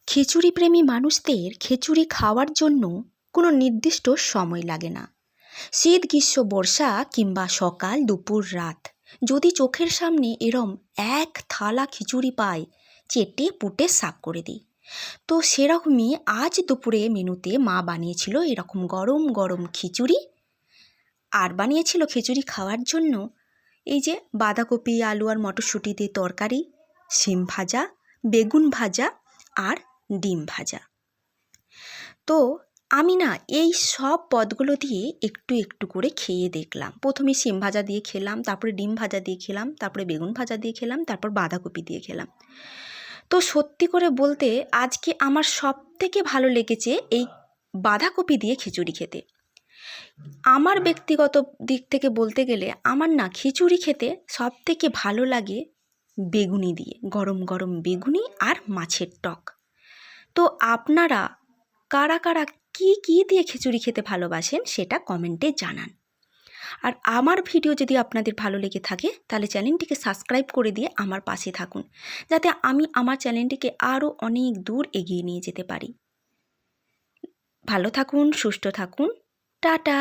খিচুড়ি প্রেমী মানুষদের খিচুড়ি খাওয়ার জন্য কোনো নির্দিষ্ট সময় লাগে না। শীত, গ্রীষ্ম, বর্ষা কিংবা সকাল, দুপুর, রাত, যদি চোখের সামনে এরম এক থালা খিচুড়ি পাই, চেটে পুটে সাফ করে দিই। তো সেরকমই আজ দুপুরে মেনুতে মা বানিয়েছিল এরকম গরম গরম খিচুড়ি, আর বানিয়েছিল খিচুড়ি খাওয়ার জন্য এই যে বাঁধাকপি, আলু আর মটরশুঁটি দিয়ে তরকারি, শিম ভাজা, বেগুন ভাজা আর ডিম ভাজা। তো আমি না এই সব পদগুলো দিয়ে একটু একটু করে খেয়ে দেখলাম। প্রথমে শিম ভাজা দিয়ে খেলাম, তারপরে ডিম ভাজা দিয়ে খেলাম, তারপরে বেগুন ভাজা দিয়ে খেলাম, তারপর বাঁধাকপি দিয়ে খেলাম। তো সত্যি করে বলতে আজকে আমার সবথেকে ভালো লেগেছে এই বাঁধাকপি দিয়ে খিচুড়ি খেতে। আমার ব্যক্তিগত দিক থেকে বলতে গেলে আমার না খিচুড়ি খেতে সবথেকে ভালো লাগে বেগুনি দিয়ে, গরম গরম বেগুনি আর মাছের টক। তো আপনারা কারা কারা কী কী দিয়ে খিচুড়ি খেতে ভালোবাসেন সেটা কমেন্টে জানান। আর আমার ভিডিও যদি আপনাদের ভালো লেগে থাকে তাহলে চ্যানেলটিকে সাবস্ক্রাইব করে দিয়ে আমার পাশে থাকুন, যাতে আমি আমার চ্যানেলটিকে আরও অনেক দূর এগিয়ে নিয়ে যেতে পারি। ভালো থাকুন, সুস্থ থাকুন, টাটা।